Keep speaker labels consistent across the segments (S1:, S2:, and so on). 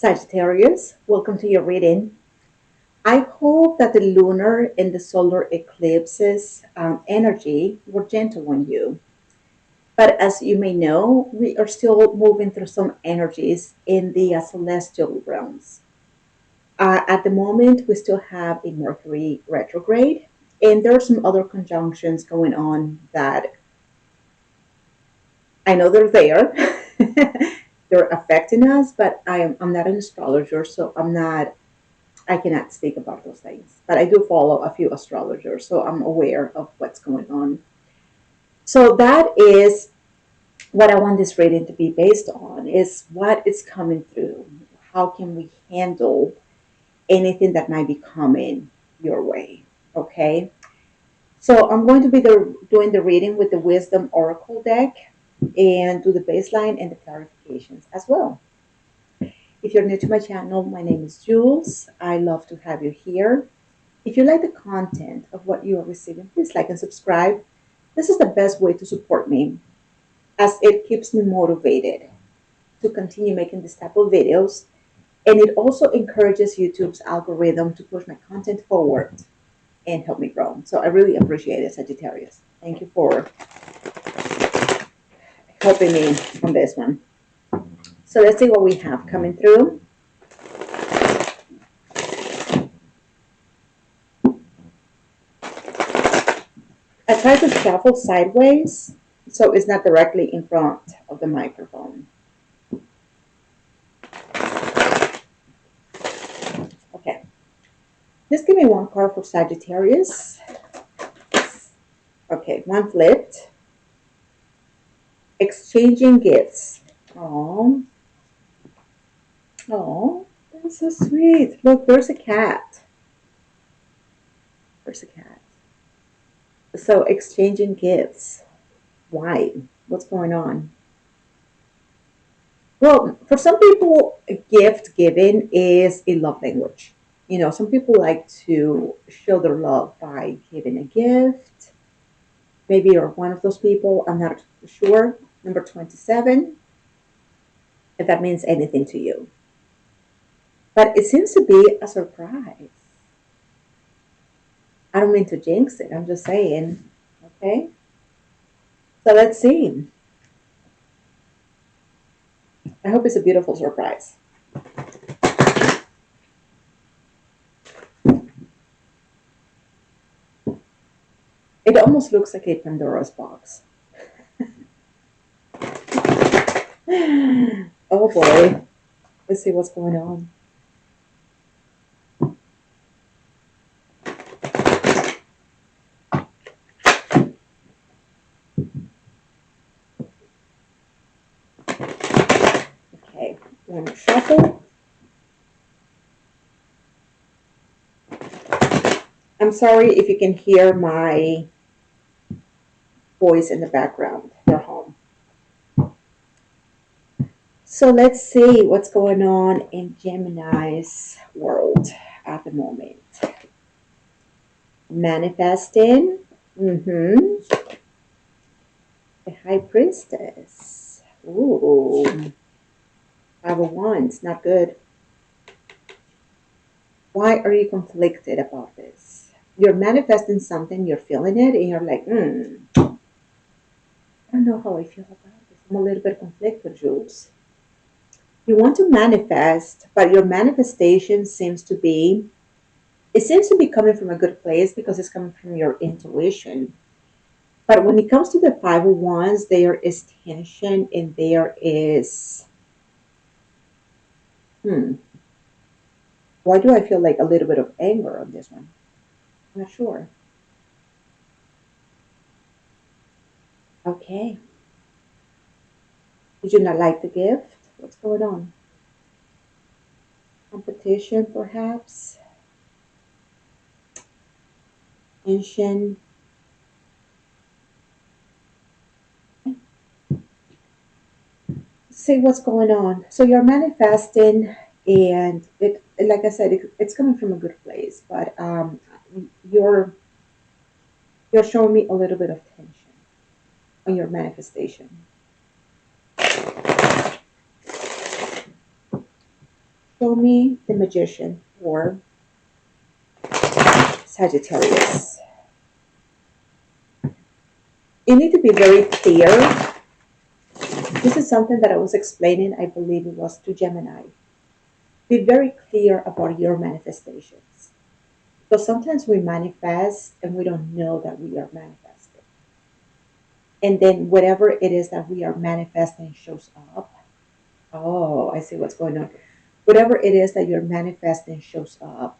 S1: Sagittarius, welcome to your reading. I hope that the lunar and the solar eclipses energy were gentle on you. But as you may know, we are still moving through some energies in the celestial realms. At the moment, we still have a Mercury retrograde, and there are some other conjunctions going on that I know they're there. They're affecting us, but I'm not an astrologer, so I cannot speak about those things, but I do follow a few astrologers, so I'm aware of what's going on. So that is what I want this reading to be based on: is what is coming through. How can we handle anything that might be coming your way? Okay. So I'm going to be doing the reading with the Wisdom Oracle deck and do the baseline and the clarifications as well. If you're new to my channel, my name is Jules. I love to have you here. If you like the content of what you are receiving, please like and subscribe. This is the best way to support me, as it keeps me motivated to continue making this type of videos. And it also encourages YouTube's algorithm to push my content forward and help me grow. So I really appreciate it, Sagittarius. Thank you for helping me on this one. So let's see what we have coming through. I try to shuffle sideways so it's not directly in front of the microphone. Okay. Just give me one card for Sagittarius. Okay, one flipped. Exchanging gifts. Oh, oh, that's so sweet. Look, there's a cat. There's a cat. So exchanging gifts. Why? What's going on? Well, for some people, gift giving is a love language. You know, some people like to show their love by giving a gift. Maybe you're one of those people. I'm not sure. Number 27, if that means anything to you. But it seems to be a surprise. I don't mean to jinx it. I'm just saying. Okay. So let's see. I hope it's a beautiful surprise. It almost looks like a Pandora's box. Oh boy. Let's see what's going on. Okay, one more shuffle. I'm sorry if you can hear my voice in the background. They're home. So let's see what's going on in Gemini's world at the moment. Manifesting. The High Priestess. Ooh. Five of Wands. Not good. Why are you conflicted about this? You're manifesting something, you're feeling it, and you're like, I don't know how I feel about this. I'm a little bit conflicted, Jules. You want to manifest, but your manifestation seems to be coming from a good place because it's coming from your intuition. But when it comes to the Five of Wands, there is tension and there is, why do I feel like a little bit of anger on this one? I'm not sure. Okay. Did you not like the gift? What's going on? Competition, perhaps? Tension? See what's going on. So you're manifesting, and like I said, it's coming from a good place, but you're you're showing me a little bit of tension on your manifestation. Show me the magician for Sagittarius. You need to be very clear. This is something that I was explaining, I believe it was to Gemini. Be very clear about your manifestations. Because sometimes we manifest and we don't know that we are manifesting. And then whatever it is that we are manifesting shows up. Oh, I see what's going on. Whatever it is that you're manifesting shows up.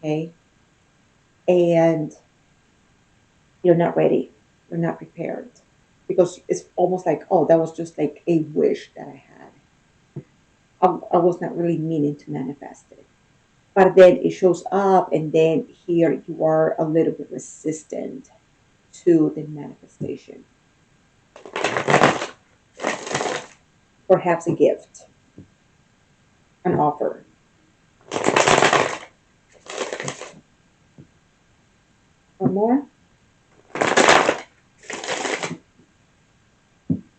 S1: Okay. And you're not ready. You're not prepared. Because it's almost like, oh, that was just like a wish that I had. I was not really meaning to manifest it. But then it shows up, and then here you are a little bit resistant to the manifestation. Perhaps a gift, an offer. Or more.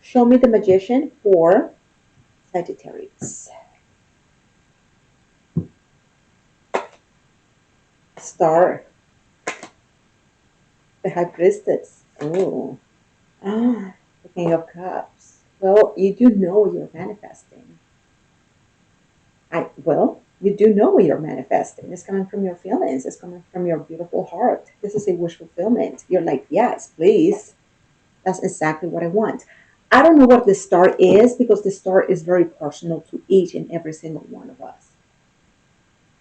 S1: Show me the magician for Sagittarius. Star. The High Priestess. Oh. Ah, the King of Cups. Well, you do know you're manifesting. You do know what you're manifesting. It's coming from your feelings. It's coming from your beautiful heart. This is a wish fulfillment. You're like, yes, please. That's exactly what I want. I don't know what the star is because the star is very personal to each and every single one of us.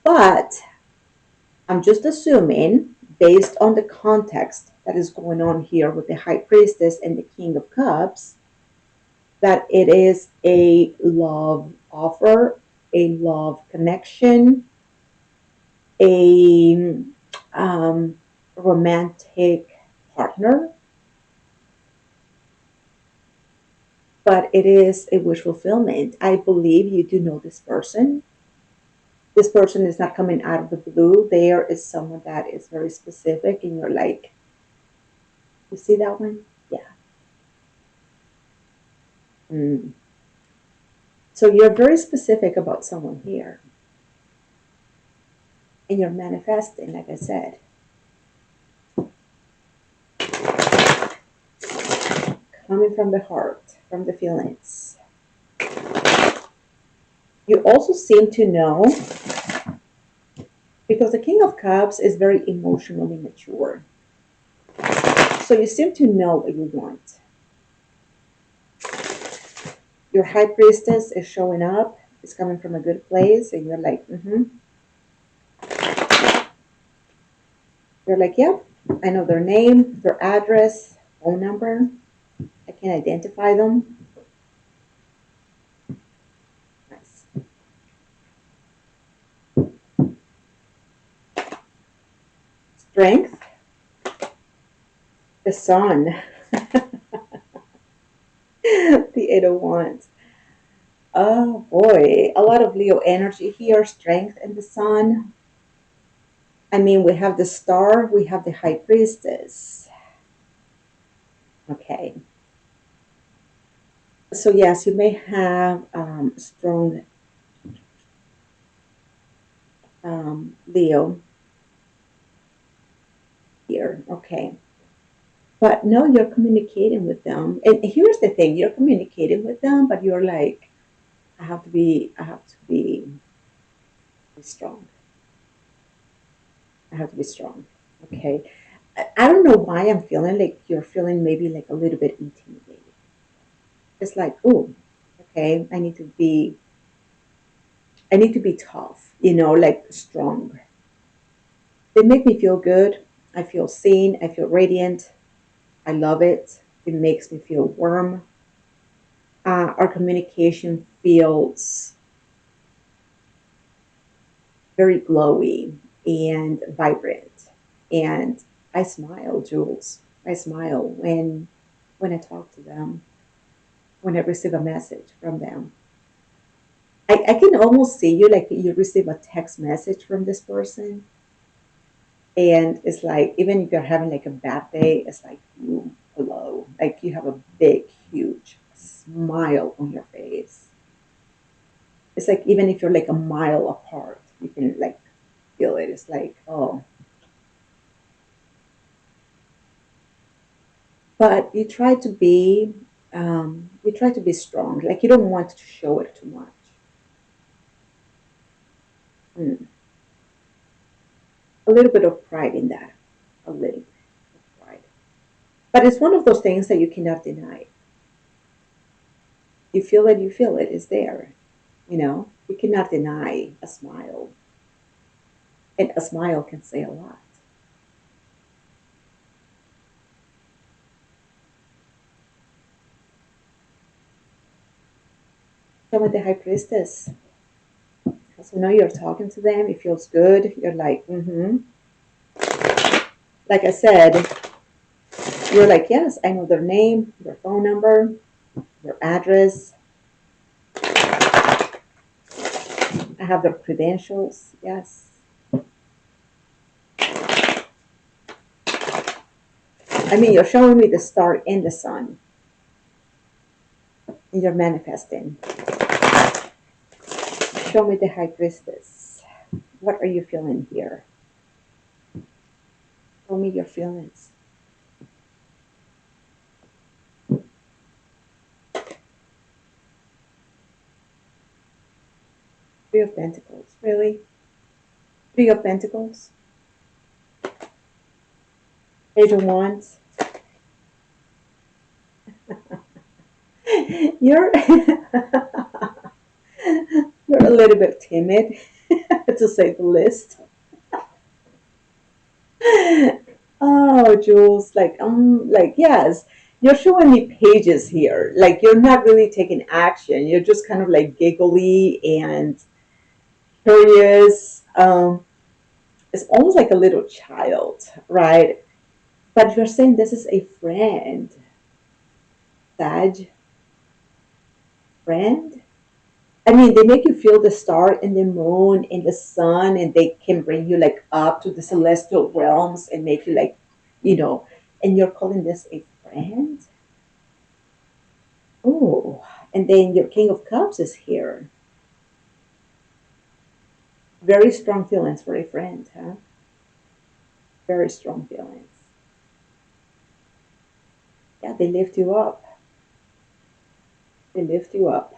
S1: But I'm just assuming, based on the context that is going on here with the High Priestess and the King of Cups, that it is a love offer, a love connection, a romantic partner, but it is a wish fulfillment. I believe you do know this person. This person is not coming out of the blue. There is someone that is very specific, and you're like, you see that one? Yeah. Mm. So you're very specific about someone here, and you're manifesting, like I said. Coming from the heart, from the feelings. You also seem to know, because the King of Cups is very emotionally mature. So you seem to know what you want. Your High Priestess is showing up, is coming from a good place, and you're like, mm-hmm. You're like, yep, I know their name, their address, phone number. I can identify them. Nice. Strength, the sun, the Eight of Wands. Oh boy, a lot of Leo energy here, strength and the sun. I mean, we have the star, we have the High Priestess. Okay. So yes, you may have strong Leo here. Okay. But no, you're communicating with them. And here's the thing, you're communicating with them, but you're like, I have to be strong. I have to be strong. Okay. I don't know why I'm feeling like you're feeling maybe like a little bit intimidated. It's like, oh, okay, I need to be tough, like strong. They make me feel good. I feel seen. I feel radiant. I love it. It makes me feel warm. Our communication feels very glowy and vibrant. And I smile, Jules. I smile when I talk to them, when I receive a message from them. I can almost see you like you receive a text message from this person, and it's like even if you're having like a bad day, it's like you hello, like you have a big, huge smile on your face. It's like even if you're like a mile apart, you can like feel it. It's like, oh, but you try to be strong. Like you don't want to show it too much. Mm. A little bit of pride in that, a little bit of pride. But it's one of those things that you cannot deny. You feel it, you feel it. It's there. You cannot deny a smile, and a smile can say a lot. Some of the high priestess, because you're talking to them, it feels good. You're like, mm-hmm. Like I said, you're like, yes, I know their name, their phone number, their address. I have their credentials. Yes. I mean, you're showing me the star and the sun, and you're manifesting. Show me the high priestess. What are you feeling here? Show me your feelings. Three of Pentacles. Really? Three of Pentacles. Page of Wands. You're you're a little bit timid, to say the least. Oh, Jules, like yes, you're showing me pages here. Like you're not really taking action. You're just kind of like giggly and curious. It's almost like a little child, right? But you're saying this is a friend, Sag, friend. I mean, they make you feel the star and the moon and the sun, and they can bring you like up to the celestial realms and make you like, you know, and you're calling this a friend? Oh, and then your King of Cups is here. Very strong feelings for a friend, huh? Very strong feelings. Yeah, they lift you up. They lift you up.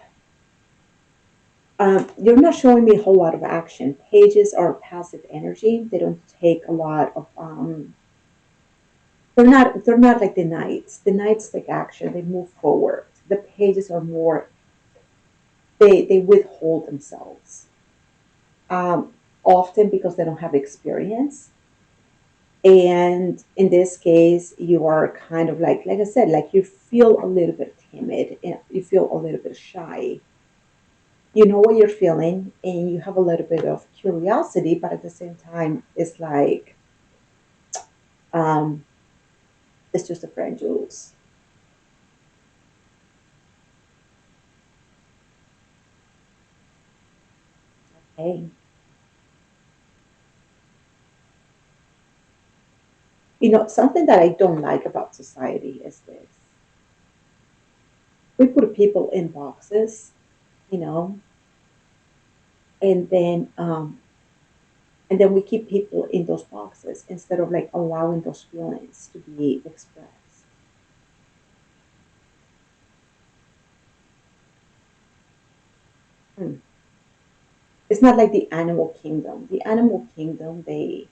S1: You're not showing me a whole lot of action. Pages are passive energy. They don't take a lot of. They're not like the knights. The knights take action. They move forward. The pages are more. They withhold themselves. Often because they don't have experience. And in this case, you are kind of like I said, like you feel a little bit timid and you feel a little bit shy. You know what you're feeling, and you have a little bit of curiosity, but at the same time, it's like um, it's just a friend, Jules. Hey, something that I don't like about society is this: we put people in boxes, you know, and then um, and then we keep people in those boxes instead of like allowing those feelings to be expressed. Hmm. It's not like the animal kingdom. The animal kingdom, they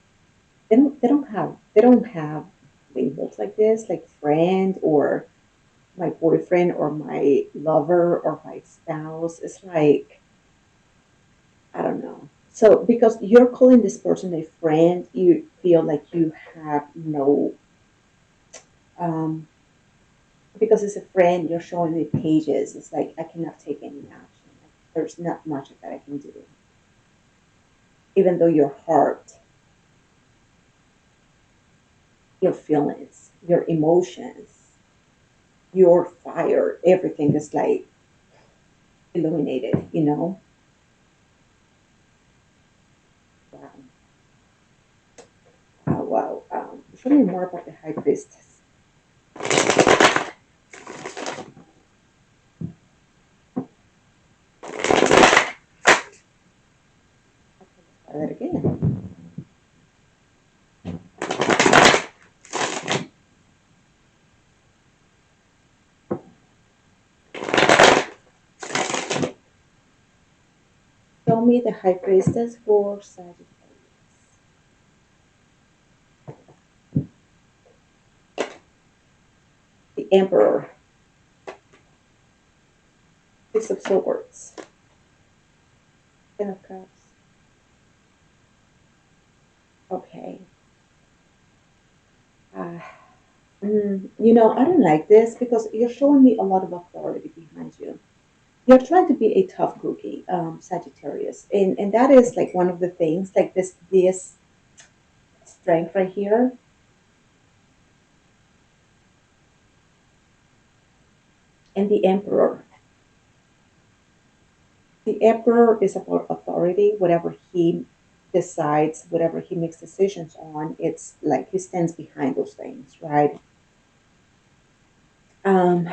S1: don't have labels like this, like friend or my boyfriend or my lover or my spouse. It's like I don't know. So because you're calling this person a friend, you feel like you have no um, because it's a friend. You're showing me pages. It's like I cannot take any action. Like, there's not much that I can do, even though your heart, your feelings, your emotions, your fire, everything is like illuminated. Wow, wow, wow. Tell me more about the high priestess. Try that again. Show me the High Priestess for Sagittarius. The Emperor. Six of Swords. Ten of Cups. Okay. Uh, I don't like this because you're showing me a lot of authority behind you. You're trying to be a tough cookie, Sagittarius, and that is like one of the things, like this strength right here, and the Emperor. The Emperor is about authority. Whatever he decides, whatever he makes decisions on, it's like he stands behind those things, right? Um,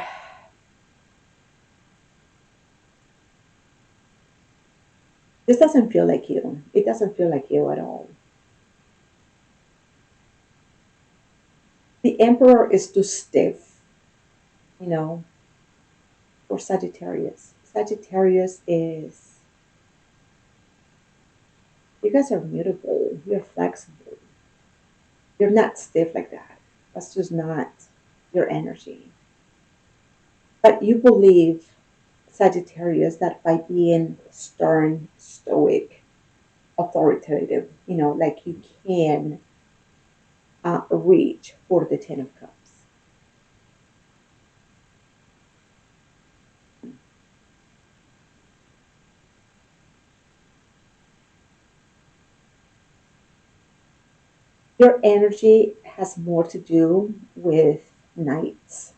S1: this doesn't feel like you. It doesn't feel like you at all. The Emperor is too stiff, you know, for Sagittarius. Sagittarius is, you guys are mutable, you're flexible, you're not stiff like that. That's just not your energy. But you believe, Sagittarius, that by being stern, stoic, authoritative, like you can reach for the Ten of Cups. Your energy has more to do with knights.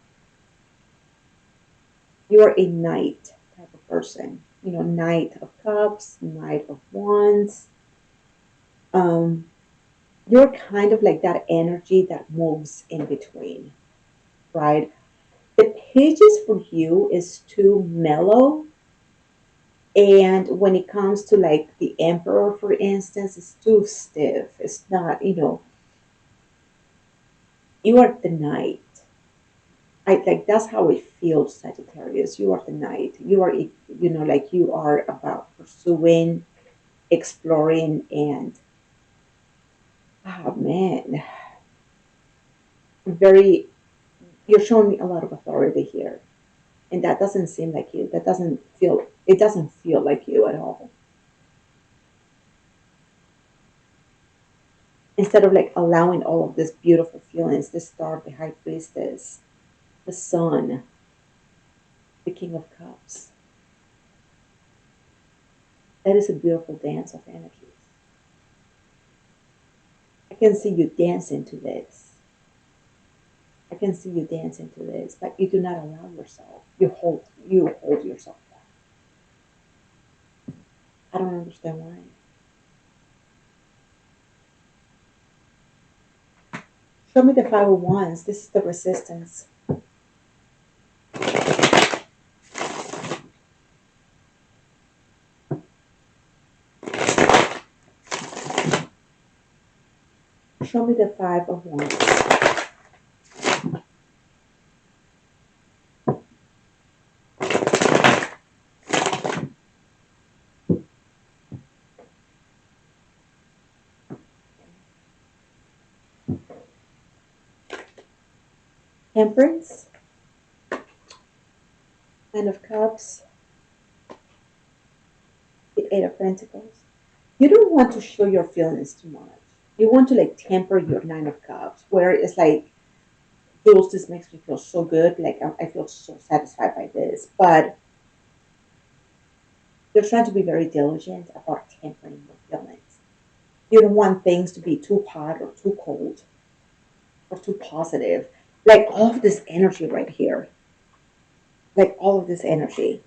S1: You're a knight type of person. Knight of Cups, Knight of Wands. Um, you're kind of like that energy that moves in between, right? The pages for you is too mellow. And when it comes to like the Emperor, for instance, it's too stiff. It's not, you are the knight. I like that's how it feels, Sagittarius. You are the knight. You are, like you are about pursuing, exploring, and oh man, very. You're showing me a lot of authority here, and that doesn't seem like you. That doesn't feel. It doesn't feel like you at all. Instead of like allowing all of these beautiful feelings, the star, the high priestess, the sun, the king of cups. That is a beautiful dance of energies. I can see you dancing to this. I can see you dancing to this, but you do not allow yourself. You hold yourself back. I don't understand why. Show me the five of wands. This is the resistance. Show me the five of wands. Temperance, nine of cups, the eight of pentacles. You don't want to show your feelings too much. You want to like temper your nine of cups, where it's like, Jules, this makes me feel so good. Like I feel so satisfied by this. But you're trying to be very diligent about tempering your feelings. You don't want things to be too hot or too cold or too positive. Like all of this energy right here, like all of this energy,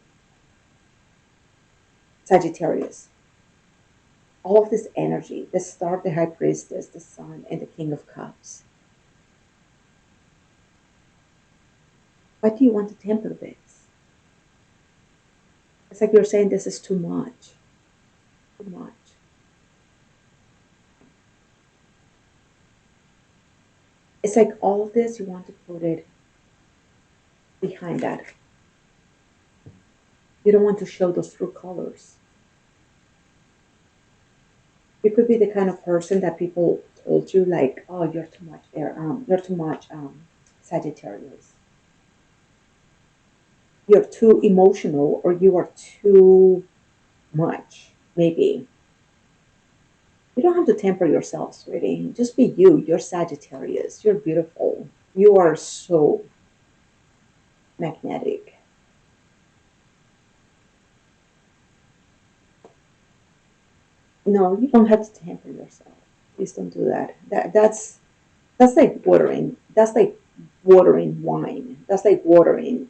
S1: Sagittarius, all of this energy, the star, the high priestess, the sun, and the king of cups. Why do you want to temper this? It's like you're saying this is too much. Too much. It's like all of this, you want to put it behind that. You don't want to show those true colors. You could be the kind of person that people told you, like, oh, you're too much air, you're too much Sagittarius. You're too emotional, or you are too much, maybe. You don't have to temper yourself, sweetie. Just be you. You're Sagittarius. You're beautiful. You are so magnetic. No, you don't have to temper yourself. Please don't do that. That's like watering. That's like watering wine. That's like watering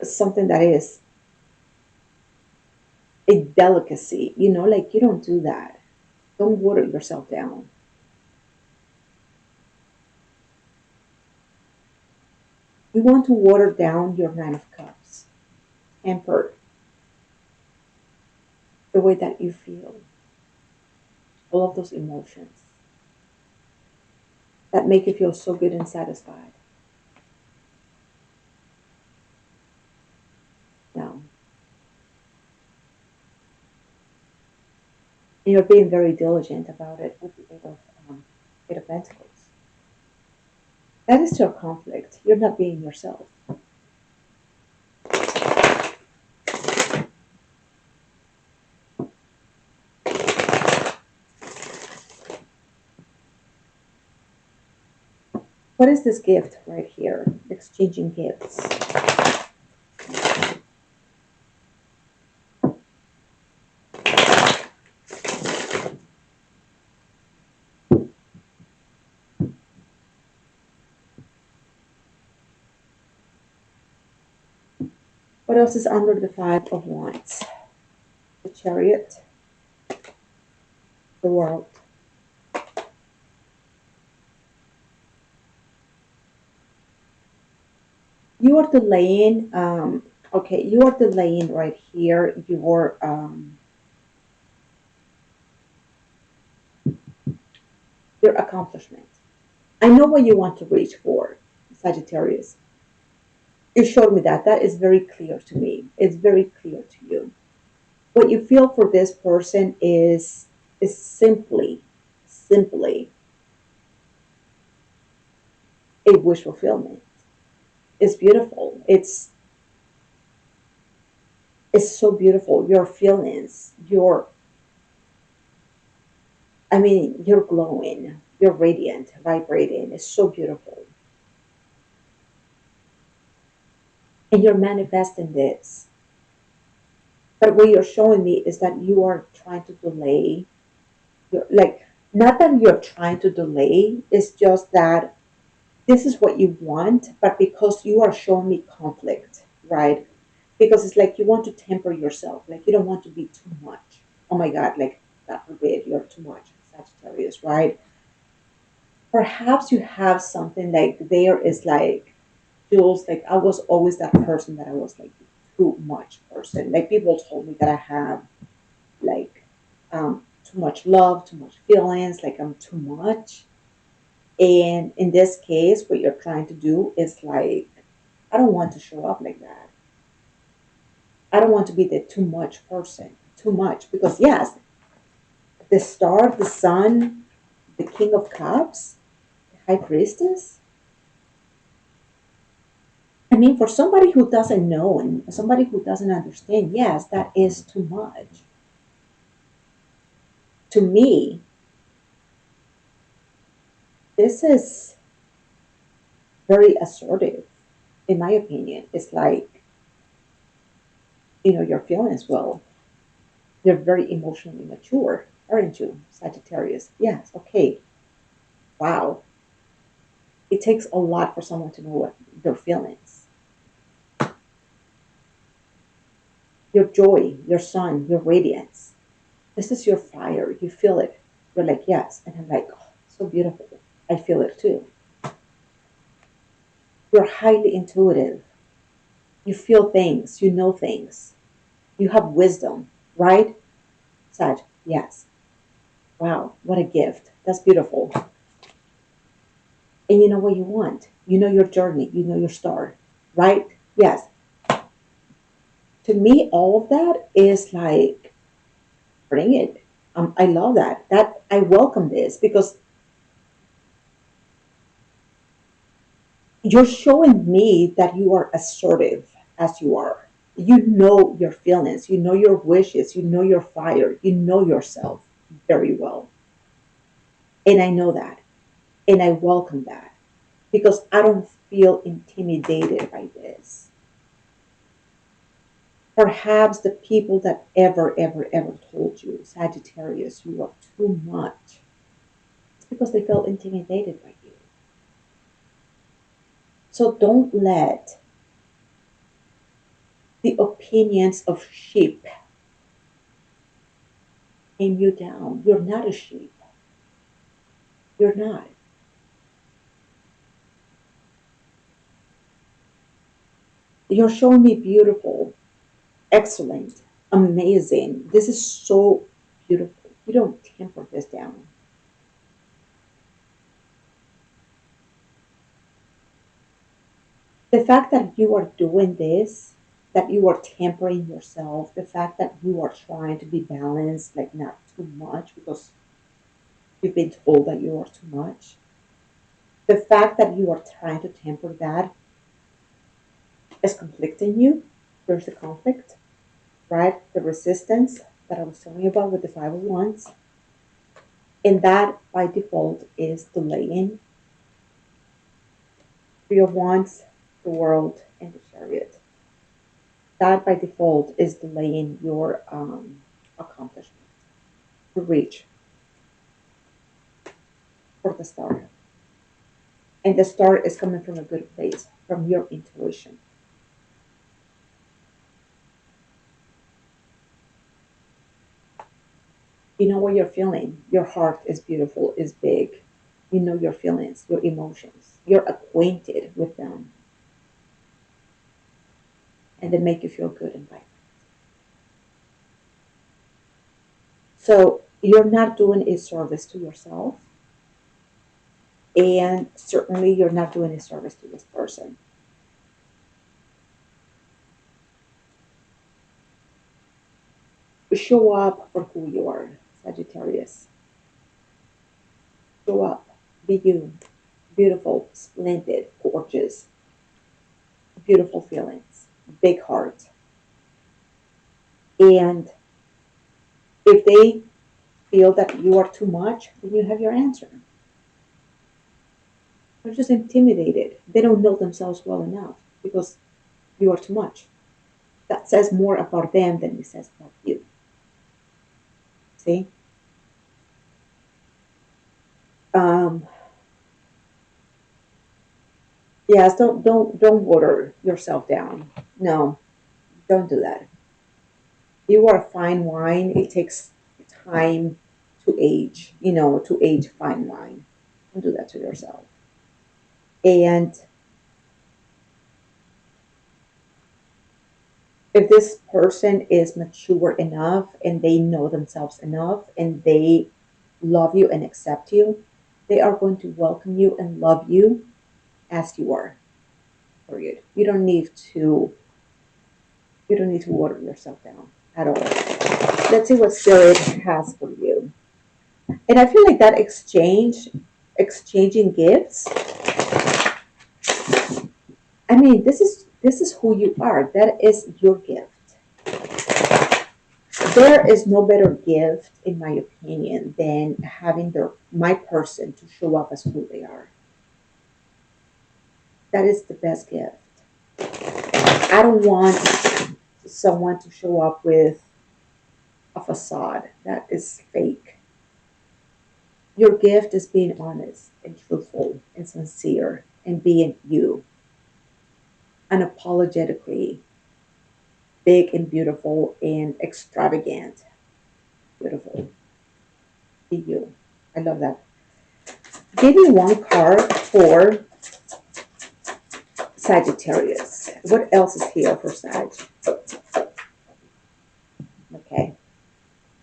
S1: something that is a delicacy. Like you don't do that. Don't water yourself down. You want to water down your Nine of Cups. Temper the way that you feel. All of those emotions that make you feel so good and satisfied. Now, and you're being very diligent about it with the Eight of Pentacles. That is your conflict. You're not being yourself. What is this gift right here? Exchanging gifts. What else is under the Five of Wands? The Chariot, the World. You are delaying, okay, you are delaying right here your accomplishment. I know what you want to reach for, Sagittarius. You showed me that. That is very clear to me. It's very clear to you. What you feel for this person is simply a wish fulfillment. It's beautiful. It's so beautiful. Your feelings, you're glowing, you're radiant, vibrating. It's so beautiful. And you're manifesting this. But what you're showing me is that you are trying to delay. You're like, not that you're trying to delay, it's just that this is what you want, but because you are showing me conflict, right? Because it's like you want to temper yourself, like you don't want to be too much. Oh my God, like God forbid you're too much, Sagittarius, right? Perhaps you have something like there is like Jules, like I was always that person that I was like too much person. Like people told me that I have like too much love, too much feelings, like I'm too much. And in this case, what you're trying to do is like, I don't want to show up like that. I don't want to be the too much person, too much. Because, yes, the star, the sun, the king of cups, the high priestess. I mean, for somebody who doesn't know and somebody who doesn't understand, yes, that is too much. To me, this is very assertive, in my opinion. It's like, your feelings well. You're very emotionally mature, aren't you, Sagittarius? Yes, okay. Wow. It takes a lot for someone to know what their feelings. Your joy, your sun, your radiance. This is your fire. You feel it. You're like, yes. And I'm like, oh, so beautiful. I feel it too. You're highly intuitive. You feel things. You know things. You have wisdom, right? Sag, yes. Wow, what a gift. That's beautiful. and you know what you want. You know your journey. You know your star, right? Yes. To me, all of that is like, bring it. I love that. That I welcome this because you're showing me that you are assertive as you are. You know your feelings, you know your wishes, you know your fire, you know yourself very well. And I know that. And I welcome that because I don't feel intimidated by this. Perhaps the people that ever told you, Sagittarius, you are too much, it's because they felt intimidated by you. So don't let the opinions of sheep aim you down. You're not a sheep. You're not. You're showing me beautiful, excellent, amazing. This is so beautiful. You don't temper this down. The fact that you are doing this, that you are tempering yourself, the fact that you are trying to be balanced, like not too much because you've been told that you are too much. The fact that you are trying to temper that is conflicting you. There's a conflict, right? The resistance that I was telling you about with the Five of Wands. And that by default is delaying. Three of Wands, the World, and the Chariot. That by default is delaying your accomplishment to reach for the star. And the star is coming from a good place, from your intuition. You know what you're feeling. Your heart is beautiful, is big. You know your feelings, your emotions. You're acquainted with them, and they make you feel good and vibrant. So you're not doing a service to yourself, and certainly you're not doing a service to this person. Show up for who you are, Sagittarius. Show up. Be you. Beautiful, splendid, gorgeous, beautiful feelings, big heart. And if they feel that you are too much, then you have your answer. They're just intimidated. They don't know themselves well enough because you are too much. That says more about them than it says about you. See? Um, yes, don't water yourself down. No, don't do that. You are a fine wine. It takes time to age, to age fine wine. Don't do that to yourself. And if this person is mature enough and they know themselves enough and they love you and accept you, they are going to welcome you and love you as you are. Period. You don't need to water yourself down at all. Let's see what spirit has for you. And I feel like that exchanging gifts. I mean, this is who you are. That is your gift. There is no better gift, in my opinion, than having my person to show up as who they are. That is the best gift. I don't want someone to show up with a facade that is fake. Your gift is being honest and truthful and sincere and being you, unapologetically big and beautiful and extravagant. Beautiful. Be you. I love that. Give me one card for Sagittarius. What else is here for Sag? Okay.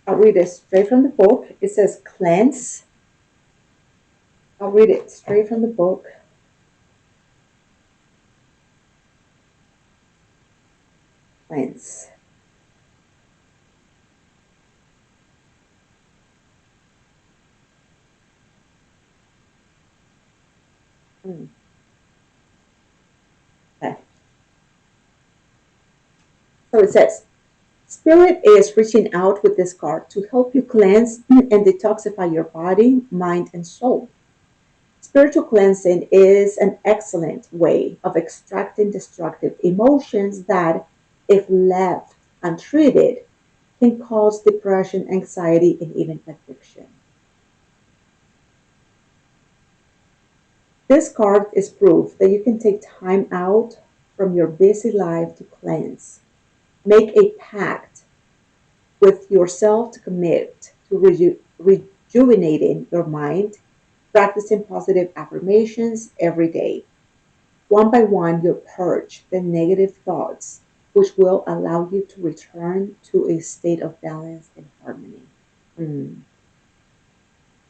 S1: I'll read it straight from the book. It says cleanse, I'll read it straight from the book. Cleanse. Mm, okay. So it says, Spirit is reaching out with this card to help you cleanse and detoxify your body, mind, and soul. Spiritual cleansing is an excellent way of extracting destructive emotions that, if left untreated, can cause depression, anxiety, and even addiction. This card is proof that you can take time out from your busy life to cleanse. Make a pact with yourself to commit to rejuvenating your mind, practicing positive affirmations every day. One by one, you purge the negative thoughts, which will allow you to return to a state of balance and harmony. Mm.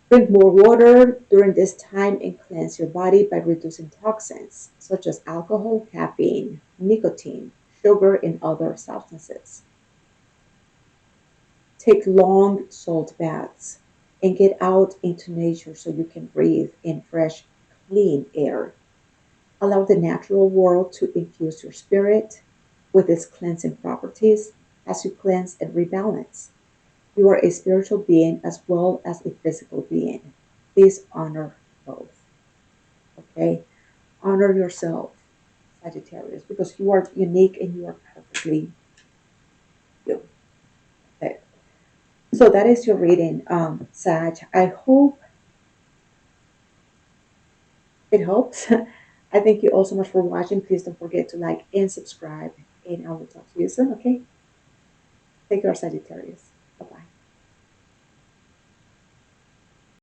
S1: Drink more water during this time and cleanse your body by reducing toxins such as alcohol, caffeine, nicotine, sugar, and other substances. Take long salt baths and get out into nature so you can breathe in fresh, clean air. Allow the natural world to infuse your spirit with its cleansing properties as you cleanse and rebalance. You are a spiritual being as well as a physical being. Please honor both. Okay? Honor yourself, Sagittarius, because you are unique and you are perfectly you. Okay. So that is your reading, Sag. I hope it helps. I thank you all so much for watching. Please don't forget to like and subscribe, and I will talk to you soon. Okay? Take care, Sagittarius. Bye bye.